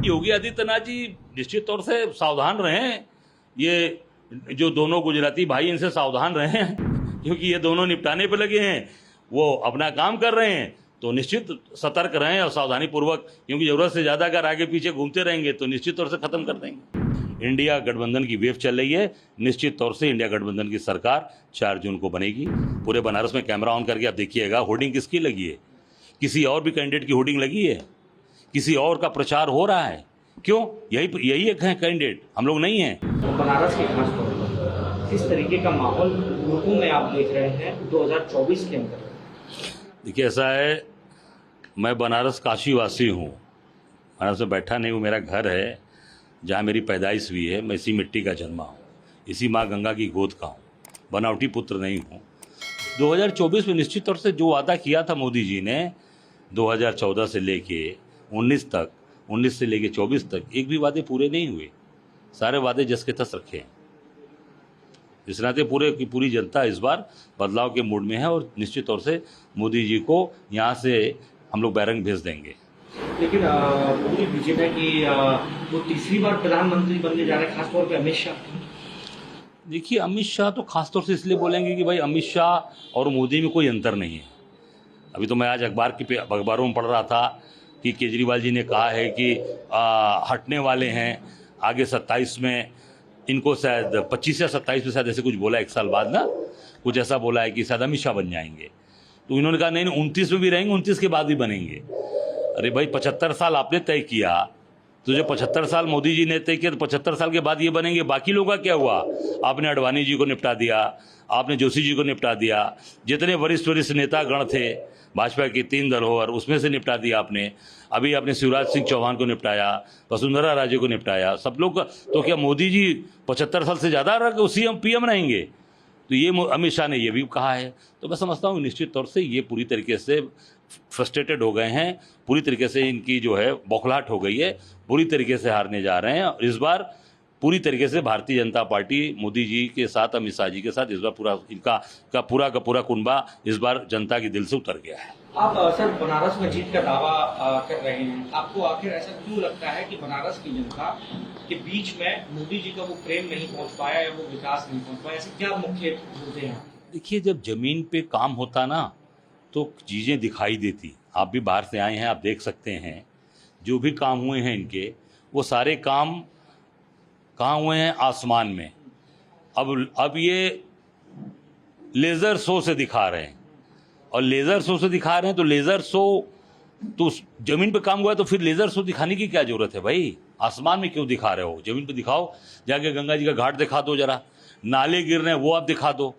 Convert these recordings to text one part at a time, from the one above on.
योगी आदित्यनाथ जी निश्चित तौर से सावधान रहें। ये जो दोनों गुजराती भाई इनसे सावधान रहें, क्योंकि ये दोनों निपटाने पे लगे हैं, वो अपना काम कर रहे हैं। तो निश्चित सतर्क रहें और सावधानी पूर्वक, क्योंकि जरूरत से ज़्यादा अगर आगे पीछे घूमते रहेंगे तो निश्चित तौर से ख़त्म कर देंगे। इंडिया गठबंधन की वेव चल रही है। निश्चित तौर से इंडिया गठबंधन की सरकार 4 जून को बनेगी। पूरे बनारस में कैमरा ऑन करके आप देखिएगा, होर्डिंग किसकी लगी है? किसी और भी कैंडिडेट की होर्डिंग लगी है? किसी और का प्रचार हो रहा है? क्यों? यही एक है कैंडिडेट, हम लोग नहीं हैं। तो बनारस के खास तौर पर किस तरीके का माहौल लोगों में आप देख रहे हैं 2024 के अंदर? देखिए, ऐसा है, मैं बनारस काशीवासी हूँ। बनारस में बैठा नहीं हूँ, मेरा घर है जहाँ मेरी पैदाइश हुई है। मैं इसी मिट्टी का जन्मा हूँ, इसी माँ गंगा की गोद का हूँ, बनावटी पुत्र नहीं हूँ। 2024 में निश्चित तौर से जो वादा किया था मोदी जी ने 2014 से लेके 19 तक, 19 से लेके 24 तक, एक भी वादे पूरे नहीं हुए। सारे वादे जस के तस रखे हैं। इस नाते पूरे की पूरी जनता इस बार बदलाव के मूड में है और निश्चित तौर से मोदी जी को यहाँ से हम लोग बैरंग भेज देंगे। लेकिन पूरी बीजेपी की वो तीसरी बार प्रधानमंत्री बनने जा रहे हैं, खासतौर पे अमित शाह। देखिए, अमित शाह तो खासतौर से इसलिए बोलेंगे कि भाई अमित शाह और मोदी में कोई अंतर नहीं है। अभी तो मैं आज अखबारों में पढ़ रहा था कि केजरीवाल जी ने कहा है कि हटने वाले हैं आगे 27 में, इनको शायद 25 या 27 में शायद ऐसे कुछ बोला, 1 साल बाद ना कुछ ऐसा बोला है कि शायद अमित शाह बन जाएंगे। तो इन्होंने कहा नहीं 29 में भी रहेंगे, 29 के बाद भी बनेंगे। अरे भाई, 75 साल आपने तय किया, तो जो 75 साल मोदी जी ने तय किया, तो 75 साल के बाद ये बनेंगे। बाकी लोगों का क्या हुआ? आपने अडवाणी जी को निपटा दिया, आपने जोशी जी को निपटा दिया, जितने वरिष्ठ नेता गण थे भाजपा के 3 धरोहर, उसमें से निपटा दिया आपने। अभी आपने शिवराज सिंह चौहान को निपटाया, वसुंधरा राजे को निपटाया, सब लोग। तो क्या मोदी जी 75 साल से ज़्यादा PM रहेंगे? तो ये अमित शाह ने ये भी कहा है। तो मैं समझता हूँ निश्चित तौर से ये पूरी तरीके से फ्रस्ट्रेटेड हो गए हैं, पूरी तरीके से इनकी जो है बौखलाहट हो गई है, पूरी तरीके से हारने जा रहे हैं। और इस बार पूरी तरीके से भारतीय जनता पार्टी मोदी जी के साथ, अमित शाह जी के साथ, इस बार पूरा इनका पूरा कुनबा इस बार जनता के दिल से उतर गया है। आप सर बनारस में जीत का दावा कर रहे हैं, आपको आखिर ऐसा क्यों लगता है कि बनारस की जनता के बीच में मोदी जी का वो प्रेम नहीं पहुंच पाया या वो विकास नहीं पहुंच पाया? ऐसे क्या मुख्य मुद्दे हैं? देखिए, जब जमीन पे काम होता ना तो चीज़ें दिखाई देती। आप भी बाहर से आए हैं, आप देख सकते हैं जो भी काम हुए हैं इनके, वो सारे काम कहाँ हुए हैं? आसमान में। अब ये लेज़र शो से दिखा रहे हैं, और लेज़र शो से दिखा रहे हैं तो लेज़र शो तो जमीन पे काम हुआ है, तो फिर लेज़र शो दिखाने की क्या जरूरत है भाई? आसमान में क्यों दिखा रहे हो? जमीन पे दिखाओ, जाके गंगा जी का घाट दिखा दो, जरा नाले गिर रहे हैं वो आप दिखा दो।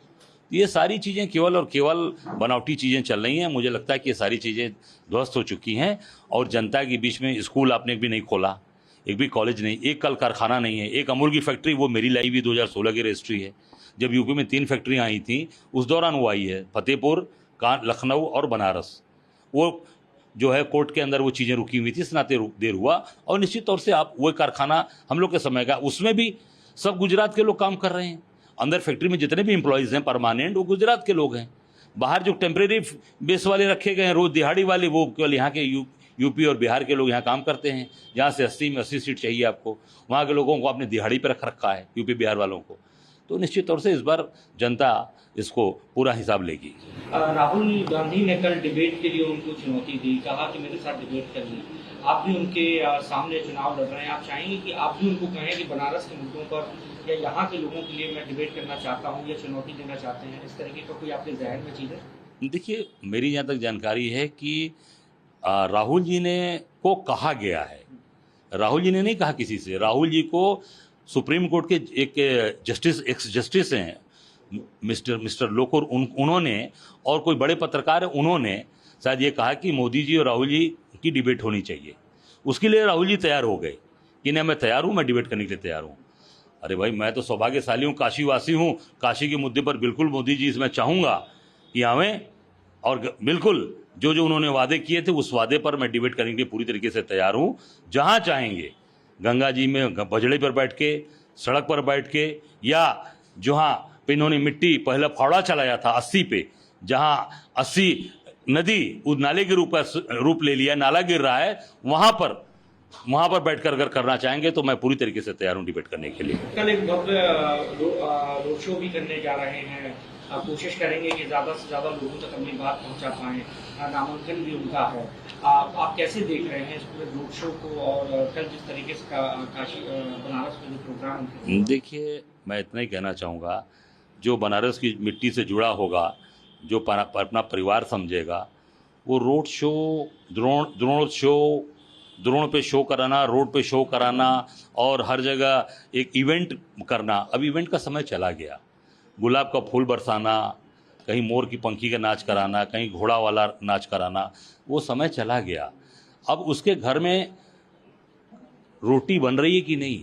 ये सारी चीज़ें केवल और केवल बनावटी चीज़ें चल रही हैं। मुझे लगता है कि ये सारी चीज़ें ध्वस्त हो चुकी हैं। और जनता के बीच में स्कूल आपने भी नहीं खोला, एक भी कॉलेज नहीं, एक कल कारखाना नहीं है। एक अमूल की फैक्ट्री, वो मेरी लाई हुई 2016 की रजिस्ट्री है। जब यूपी में 3 फैक्ट्रियाँ आई थी उस दौरान वो आई है, फतेहपुर, लखनऊ और बनारस। वो जो है कोर्ट के अंदर वो चीज़ें रुकी हुई थी, इस नाते देर हुआ। और निश्चित तौर से आप वो कारखाना हम लोग के समय का, उसमें भी सब गुजरात के लोग काम कर रहे हैं। अंदर फैक्ट्री में जितने भी एम्प्लॉयज़ हैं परमानेंट, वो गुजरात के लोग हैं। बाहर जो टेम्परेरी बेस वाले रखे गए हैं, रोज दिहाड़ी वाले, वो केवल यहाँ के यूपी और बिहार के लोग यहाँ काम करते हैं। जहाँ से 80 में 80 सीट चाहिए आपको, वहाँ के लोगों को आपने दिहाड़ी पर रख रखा है, यूपी बिहार वालों को। तो निश्चित तौर से इस बार जनता इसको पूरा हिसाब लेगी। राहुल गांधी ने कल डिबेट के लिए उनको चुनौती दी, कहा कि मेरे साथ डिबेट करनी। आप भी उनके सामने चुनाव लड़ रहे हैं, आप चाहेंगे कि आप भी उनको कहें कि बनारस के मुद्दों पर या यहाँ के लोगों के लिए मैं डिबेट करना चाहता हूँ या चुनौती देना चाहते हैं? इस तरीके का कोई आपके जहन में चीज़ है? देखिए, मेरी जहाँ तक जानकारी है कि राहुल जी ने को कहा गया है। राहुल जी ने नहीं कहा किसी से। राहुल जी को सुप्रीम कोर्ट के एक एक्स जस्टिस हैं मिस्टर लोकुर, उन्होंने, और कोई बड़े पत्रकार हैं, उन्होंने शायद ये कहा कि मोदी जी और राहुल जी की डिबेट होनी चाहिए। उसके लिए राहुल जी तैयार हो गए कि नहीं, मैं तैयार हूँ, मैं डिबेट करने के लिए तैयार हूँ। अरे भाई, मैं तो सौभाग्यशाली हूँ, काशीवासी हूँ। काशी के मुद्दे पर बिल्कुल मोदी जी इसमें चाहूँगा कि आवें, और बिल्कुल जो जो उन्होंने वादे किए थे उस वादे पर मैं डिबेट करने के लिए पूरी तरीके से तैयार हूँ। जहाँ चाहेंगे, गंगा जी में बजड़े पर बैठ के, सड़क पर बैठ के, या जहाँ पे इन्होंने मिट्टी पहले फावड़ा चलाया था 80 पे, जहाँ 80 नदी उस नाले के रूप ले लिया, नाला गिर रहा है, वहाँ पर वहाँ पर बैठकर अगर करना चाहेंगे तो मैं पूरी तरीके से तैयार हूँ डिबेट करने के लिए। कल एक भव्य रोड शो भी करने जा रहे हैं, कोशिश करेंगे कि ज़्यादा से ज़्यादा लोगों तक अपनी बात पहुंचा पाएं, नामांकन भी उनका है। आप कैसे देख रहे हैं इस पूरे रोड शो को और कल जिस तरीके से काशी बनारस में जो प्रोग्राम है? देखिए, मैं इतना ही कहना चाहूँगा, जो बनारस की मिट्टी से जुड़ा होगा, जो अपना परिवार समझेगा, वो रोड शो, द्रोण पे शो कराना, रोड पे शो कराना और हर जगह एक इवेंट करना, अब इवेंट का समय चला गया। गुलाब का फूल बरसाना, कहीं मोर की पंखी का नाच कराना, कहीं घोड़ा वाला नाच कराना, वो समय चला गया। अब उसके घर में रोटी बन रही है कि नहीं,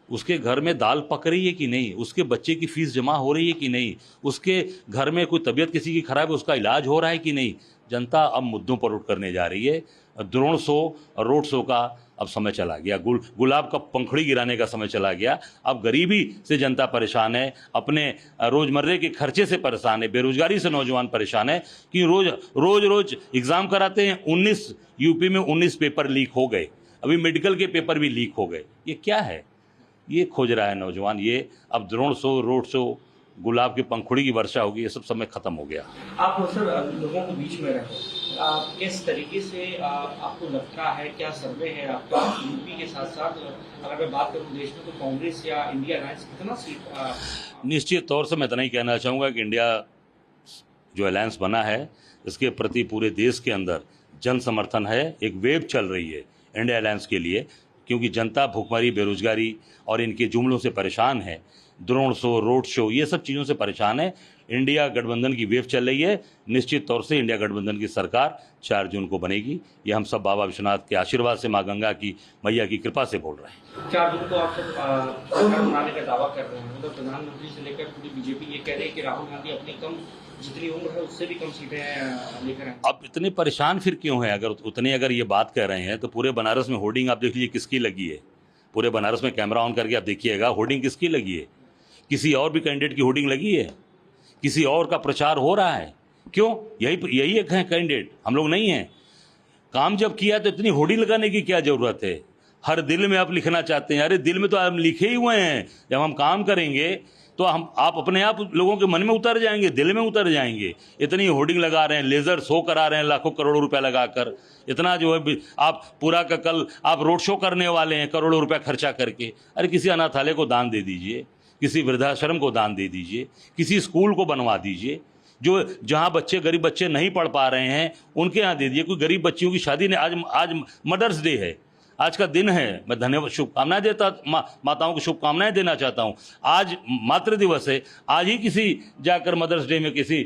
उसके घर में दाल पक रही है कि नहीं, उसके बच्चे की फीस जमा हो रही है कि नहीं, उसके घर में कोई तबीयत किसी की खराब है उसका इलाज हो रहा है कि नहीं, जनता अब मुद्दों पर उठ करने जा रही है। द्रोण शो और रोड शो का अब समय चला गया, गुलाब का पंखुड़ी गिराने का समय चला गया। अब गरीबी से जनता परेशान है, अपने रोज़मर्रे के खर्चे से परेशान है, बेरोजगारी से नौजवान परेशान है कि रोज एग्ज़ाम कराते हैं। 19 यूपी में 19 पेपर लीक हो गए, अभी मेडिकल के पेपर भी लीक हो गए। ये क्या है? ये खोज रहा है नौजवान। ये अब द्रोण शो, रोड शो, गुलाब की पंखुड़ी की वर्षा होगी, ये सब समय खत्म हो गया। आप सर लोगों के बीच में रहे, किस तरीके से आपको लगता है, क्या सर्वे है आपका यूपी के साथ साथ, अगर मैं बात करूं देश में, तो कांग्रेस या इंडिया अलायंस कितना सीट? निश्चित तौर से मैं इतना ही कहना चाहूँगा कि इंडिया जो अलायंस बना है, इसके प्रति पूरे देश के अंदर जन समर्थन है। एक वेव चल रही है इंडिया अलायंस के लिए, क्योंकि जनता भुखमरी, बेरोजगारी और इनके जुमलों से परेशान है। द्रोण शो, रोड शो, ये सब चीज़ों से परेशान है। इंडिया गठबंधन की वेव चल रही है। निश्चित तौर से इंडिया गठबंधन की सरकार 4 जून को बनेगी। ये हम सब बाबा विश्वनाथ के आशीर्वाद से, माँ गंगा की मैया की कृपा से बोल रहे हैं। 4 जून को आप सब सरकार बनाने का दावा कर रहे हैं, मतलब प्रधानमंत्री से लेकर पूरी बीजेपी ये कह रही है कि राहुल गांधी अपनी कम जितनी उम्र है उससे भी कम सीटें लेकर आए। अब इतने परेशान फिर क्यों हैं? अगर ये बात कर रहे हैं तो पूरे बनारस में होर्डिंग आप देख लीजिए किसकी लगी है। पूरे बनारस में कैमरा ऑन करके आप देखिएगा, होर्डिंग किसकी लगी है? किसी और भी कैंडिडेट की होर्डिंग लगी है? किसी और का प्रचार हो रहा है? क्यों? यही एक है कैंडिडेट, हम लोग नहीं हैं। काम जब किया तो इतनी होर्डिंग लगाने की क्या ज़रूरत है? हर दिल में आप लिखना चाहते हैं, अरे दिल में तो आप लिखे ही हुए हैं। जब हम काम करेंगे तो आप अपने आप लोगों के मन में उतर जाएंगे, दिल में उतर जाएंगे। इतनी होर्डिंग लगा रहे हैं, लेज़र शो करा रहे हैं लाखों करोड़ों रुपया लगाकर, इतना जो है आप पूरा का कल आप रोड शो करने वाले हैं करोड़ों रुपया खर्चा करके। अरे किसी अनाथालय को दान दे दीजिए, किसी वृद्धाश्रम को दान दे दीजिए, किसी स्कूल को बनवा दीजिए, जो जहाँ गरीब बच्चे नहीं पढ़ पा रहे हैं उनके यहाँ दे दीजिए। कोई गरीब बच्चियों की शादी नहीं, आज मदर्स डे है, आज का दिन है। मैं धन्यवाद, शुभकामनाएं देता, माताओं को शुभकामनाएं देना चाहता हूँ। आज मातृ दिवस है, आज ही किसी जाकर मदर्स डे में किसी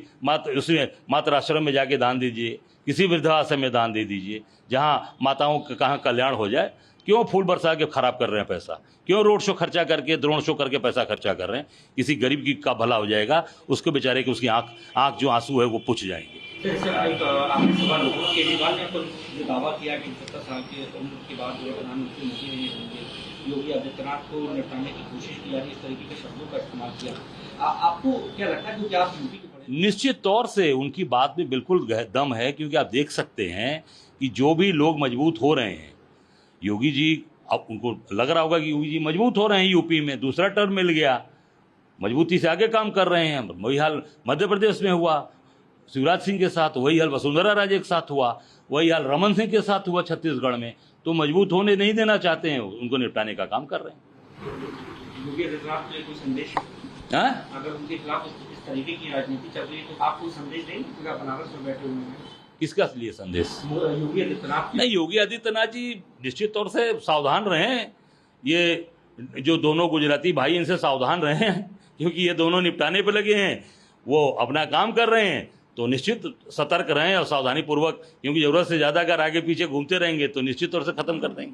उसमें मातृ में जाके दान दीजिए, किसी वृद्धाश्रम में दान दे दीजिए, जहाँ माताओं का कहाँ कल्याण हो जाए। क्यों फूल बरसा के खराब कर रहे हैं पैसा? क्यों रोड शो खर्चा करके, द्रोण शो करके पैसा खर्चा कर रहे हैं? किसी गरीब की का भला हो जाएगा, उसके बेचारे की उसकी आँख जो आंसू है वो पुछ जाएंगे। आपने सवाल केजरीवाल ने तो जो दावा किया कि 70 साल की उम्र के बाद जो प्रधानमंत्री मोदी नहीं होंगे, योगी आदित्यनाथ को निपटाने की कोशिश की जा रही, इस तरीके के शब्दों का इस्तेमाल किया। आपको क्या लगता है कि आप यूपी के? निश्चित तौर से उनकी बात में बिल्कुल दम है, क्योंकि आप देख सकते हैं कि जो भी लोग मजबूत हो रहे हैं, योगी जी, अब उनको लग रहा होगा कि योगी जी मजबूत हो रहे हैं, यूपी में दूसरा टर्म मिल गया, मजबूती से आगे काम कर रहे हैं। वही हाल मध्य प्रदेश में हुआ शिवराज सिंह के साथ, वही हाल वसुंधरा राजे के साथ हुआ, वही हाल रमन सिंह के साथ हुआ छत्तीसगढ़ में। तो मजबूत होने नहीं देना चाहते हैं, उनको निपटाने का काम कर रहे हैं। योगी आदित्यनाथ के कोई संदेश, अगर उनके खिलाफ इस तरीके की राजनीति चल रही है तो आप कोई संदेश देंगे? बनारस में बैठे हुए हैं, किसका लिए संदेश? योगी आदित्यनाथ। नहीं, योगी आदित्यनाथ जी निश्चित तौर से सावधान रहें। ये जो दोनों गुजराती भाई, इनसे सावधान रहें, क्योंकि ये दोनों निपटाने पे लगे हैं, वो अपना काम कर रहे हैं। तो निश्चित सतर्क रहें और सावधानी पूर्वक, क्योंकि ज़रूरत से ज़्यादा अगर आगे पीछे घूमते रहेंगे तो निश्चित तौर से ख़त्म कर देंगे।